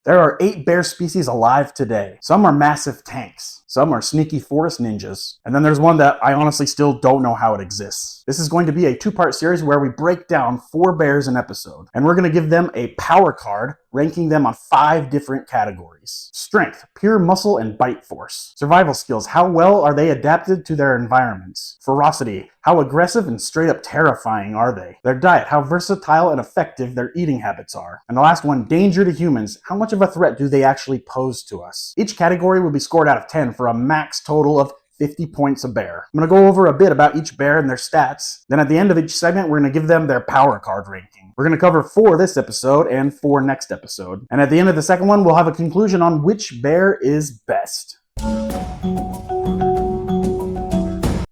There are 8 bear species alive today. Some are massive tanks. Some are sneaky forest ninjas. And then there's one that I honestly still don't know how it exists. This is going to be a 2-part series where we break down 4 bears an episode. And we're going to give them a power card, ranking them on 5 different categories. Strength, pure muscle and bite force. Survival skills, how well are they adapted to their environments? Ferocity, how aggressive and straight up terrifying are they? Their diet, how versatile and effective their eating habits are. And the last one, danger to humans, how much of a threat do they actually pose to us? Each category will be scored out of 10 for a max total of 50 points a bear. I'm going to go over a bit about each bear and their stats. Then at the end of each segment, we're going to give them their power card ranking. We're going to cover 4 this episode and 4 next episode. And at the end of the second one, we'll have a conclusion on which bear is best.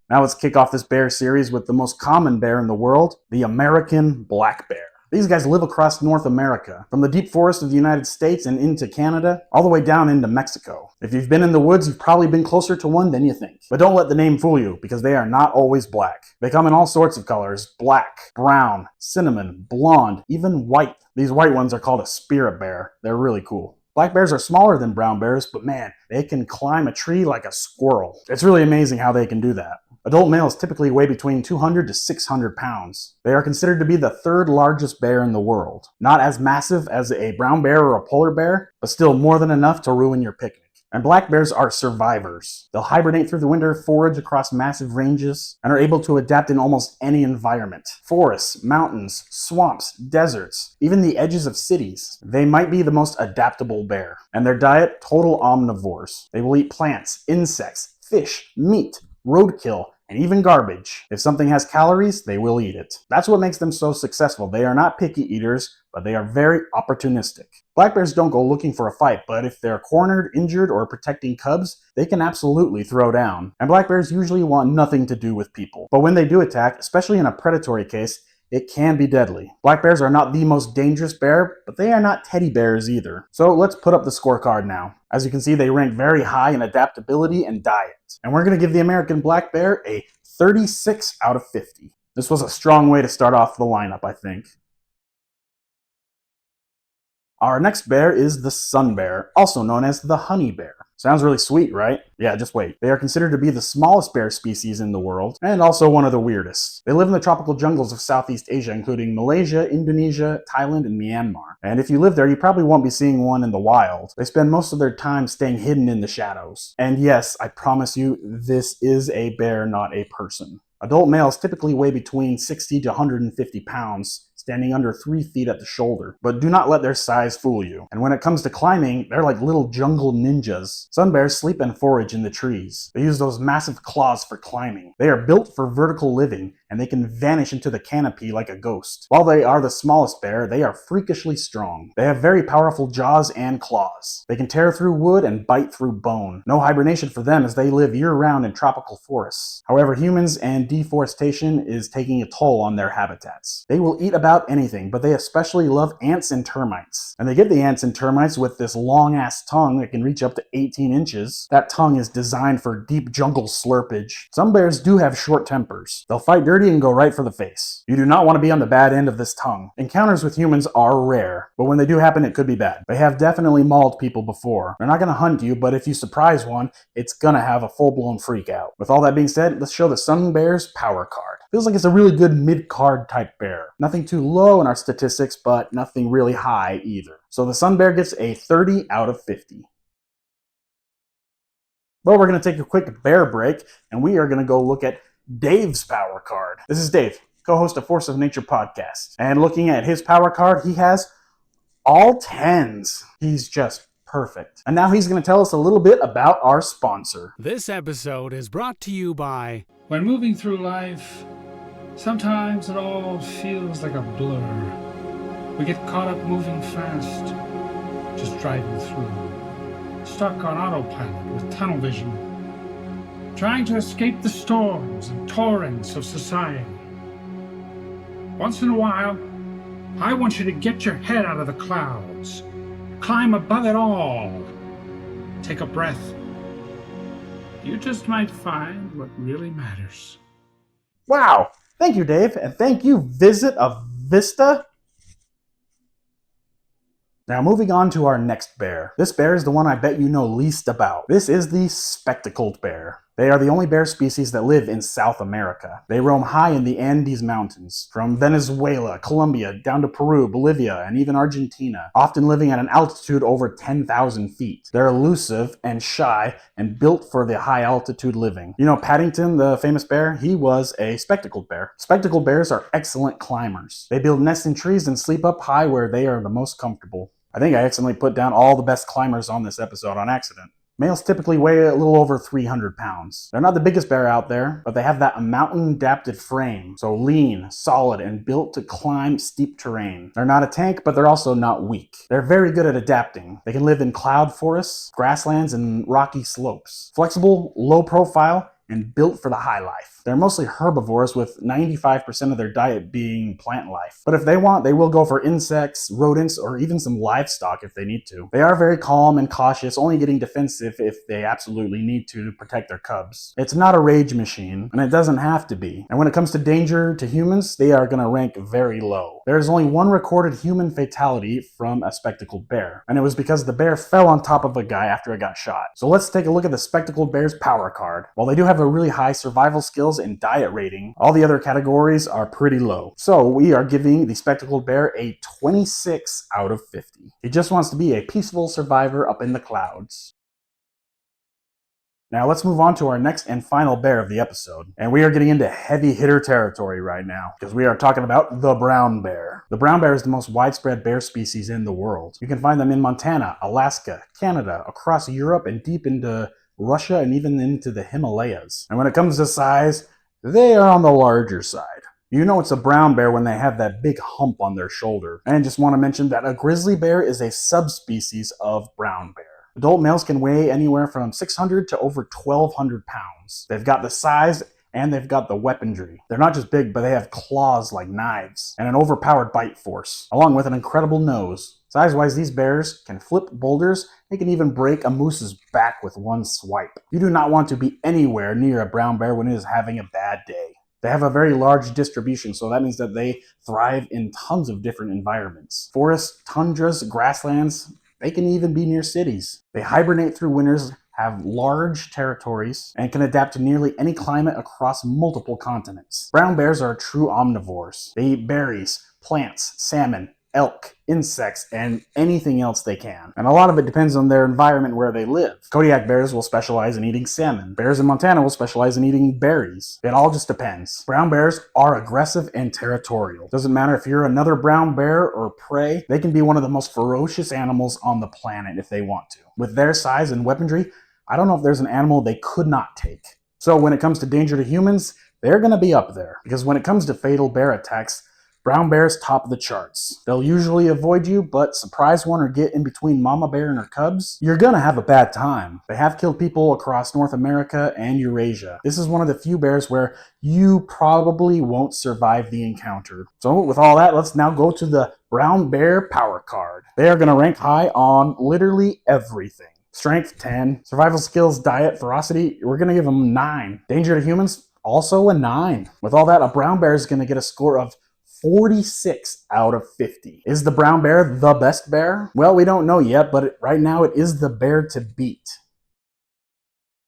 Now let's kick off this bear series with the most common bear in the world, the American black bear. These guys live across North America, from the deep forest of the United States and into Canada, all the way down into Mexico. If you've been in the woods, you've probably been closer to one than you think. But don't let the name fool you, because they are not always black. They come in all sorts of colors: black, brown, cinnamon, blonde, even white. These white ones are called a spirit bear. They're really cool. Black bears are smaller than brown bears, but man, they can climb a tree like a squirrel. It's really amazing how they can do that. Adult males typically weigh between 200 to 600 pounds. They are considered to be the 3rd largest bear in the world. Not as massive as a brown bear or a polar bear, but still more than enough to ruin your picnic. And black bears are survivors. They'll hibernate through the winter, forage across massive ranges, and are able to adapt in almost any environment. Forests, mountains, swamps, deserts, even the edges of cities. They might be the most adaptable bear. And their diet, total omnivores. They will eat plants, insects, fish, meat, roadkill, and even garbage. If something has calories, they will eat it. That's what makes them so successful. They are not picky eaters, but they are very opportunistic. Black bears don't go looking for a fight, but if they're cornered, injured, or protecting cubs, they can absolutely throw down. And black bears usually want nothing to do with people. But when they do attack, especially in a predatory case, it can be deadly. Black bears are not the most dangerous bear, but they are not teddy bears either. So let's put up the scorecard now. As you can see, they rank very high in adaptability and diet. And we're going to give the American black bear a 36 out of 50. This was a strong way to start off the lineup, I think. Our next bear is the sun bear, also known as the honey bear. Sounds really sweet, right? Yeah, just wait. They are considered to be the smallest bear species in the world, and also one of the weirdest. They live in the tropical jungles of Southeast Asia, including Malaysia, Indonesia, Thailand, and Myanmar. And if you live there, you probably won't be seeing one in the wild. They spend most of their time staying hidden in the shadows. And yes, I promise you, this is a bear, not a person. Adult males typically weigh between 60 to 150 pounds, standing under 3 feet at the shoulder. But do not let their size fool you. And when it comes to climbing, they're like little jungle ninjas. Sun bears sleep and forage in the trees. They use those massive claws for climbing. They are built for vertical living, and they can vanish into the canopy like a ghost. While they are the smallest bear, they are freakishly strong. They have very powerful jaws and claws. They can tear through wood and bite through bone. No hibernation for them as they live year-round in tropical forests. However, humans and deforestation is taking a toll on their habitats. They will eat about anything, but they especially love ants and termites. And they get the ants and termites with this long-ass tongue that can reach up to 18 inches. That tongue is designed for deep jungle slurpage. Some bears do have short tempers. They'll fight dirty and go right for the face. You do not want to be on the bad end of this tongue. Encounters with humans are rare, but when they do happen, it could be bad. They have definitely mauled people before. They're not going to hunt you, but if you surprise one, it's going to have a full-blown freak out. With all that being said, let's show the sun bear's power card. Feels like it's a really good mid-card type bear. Nothing too low in our statistics, but nothing really high either. So the sun bear gets a 30 out of 50. But we're going to take a quick bear break, and we are going to go look at Dave's power card. This is Dave, co-host of Force of Nature podcast. And looking at his power card, he has all 10s. He's just perfect. And now he's going to tell us a little bit about our sponsor. This episode is brought to you by... When moving through life, sometimes it all feels like a blur. We get caught up moving fast, just driving through, stuck on autopilot with tunnel vision, trying to escape the storms and torrents of society. Once in a while, I want you to get your head out of the clouds, climb above it all, take a breath. You just might find what really matters. Wow! Thank you, Dave, and thank you, Visit of Vista. Now moving on to our next bear. This bear is the one I bet you know least about. This is the spectacled bear. They are the only bear species that live in South America. They roam high in the Andes Mountains, from Venezuela, Colombia, down to Peru, Bolivia, and even Argentina, often living at an altitude over 10,000 feet. They're elusive and shy and built for the high altitude living. You know Paddington, the famous bear? He was a spectacled bear. Spectacled bears are excellent climbers. They build nests in trees and sleep up high where they are the most comfortable. I think I accidentally put down all the best climbers on this episode on accident. Males typically weigh a little over 300 pounds. They're not the biggest bear out there, but they have that mountain-adapted frame, so lean, solid, and built to climb steep terrain. They're not a tank, but they're also not weak. They're very good at adapting. They can live in cloud forests, grasslands, and rocky slopes. Flexible, low profile, and built for the high life. They're mostly herbivores, with 95% of their diet being plant life. But if they want, they will go for insects, rodents, or even some livestock if they need to. They are very calm and cautious, only getting defensive if they absolutely need to protect their cubs. It's not a rage machine, and it doesn't have to be. And when it comes to danger to humans, they are going to rank very low. There is only one recorded human fatality from a spectacled bear, and it was because the bear fell on top of a guy after it got shot. So let's take a look at the spectacled bear's power card. While they do have a really high survival skills and diet rating, all the other categories are pretty low. So we are giving the spectacled bear a 26 out of 50. He just wants to be a peaceful survivor up in the clouds. Now let's move on to our next and final bear of the episode. And we are getting into heavy hitter territory right now, because we are talking about the brown bear. The brown bear is the most widespread bear species in the world. You can find them in Montana, Alaska, Canada, across Europe, and deep into Russia, and even into the Himalayas. And when it comes to size, they are on the larger side. You know it's a brown bear when they have that big hump on their shoulder. And I just want to mention that a grizzly bear is a subspecies of brown bear. Adult males can weigh anywhere from 600 to over 1,200 pounds. They've got the size and they've got the weaponry. They're not just big, but they have claws like knives and an overpowered bite force, along with an incredible nose. Size-wise, these bears can flip boulders. They can even break a moose's back with one swipe. You do not want to be anywhere near a brown bear when it is having a bad day. They have a very large distribution, so that means that they thrive in tons of different environments. Forests, tundras, grasslands, they can even be near cities. They hibernate through winters, have large territories, and can adapt to nearly any climate across multiple continents. Brown bears are true omnivores. They eat berries, plants, salmon, elk, insects, and anything else they can. And a lot of it depends on their environment where they live. Kodiak bears will specialize in eating salmon. Bears in Montana will specialize in eating berries. It all just depends. Brown bears are aggressive and territorial. Doesn't matter if you're another brown bear or prey, they can be one of the most ferocious animals on the planet if they want to. With their size and weaponry, I don't know if there's an animal they could not take. So when it comes to danger to humans, they're going to be up there. Because when it comes to fatal bear attacks, brown bears top the charts. They'll usually avoid you, but surprise one or get in between mama bear and her cubs, you're gonna have a bad time. They have killed people across North America and Eurasia. This is one of the few bears where you probably won't survive the encounter. So with all that, let's now go to the brown bear power card. They are gonna rank high on literally everything. Strength 10, survival skills, diet, ferocity, we're gonna give them 9. Danger to humans, also a 9. With all that, a brown bear is gonna get a score of 46 out of 50. Is the brown bear the best bear? Well, we don't know yet, but right now it is the bear to beat.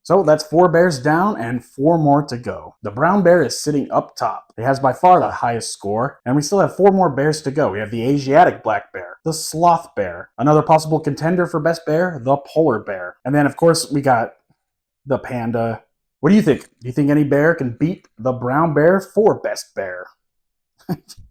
So that's 4 bears down and 4 more to go. The brown bear is sitting up top. It has by far the highest score, and we still have 4 more bears to go. We have the Asiatic black bear, the sloth bear, another possible contender for best bear, the polar bear, and then of course we got the panda. What do you think? Do you think any bear can beat the brown bear for best bear?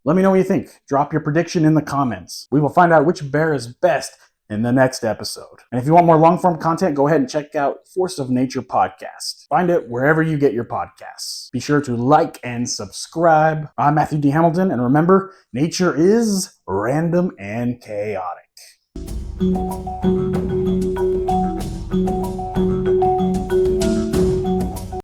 Let me know what you think. Drop your prediction in the comments. We will find out which bear is best in the next episode. And if you want more long-form content, go ahead and check out Force of Nature podcast. Find it wherever you get your podcasts. Be sure to like and subscribe. I'm Matthew D. Hamilton, and remember, nature is random and chaotic.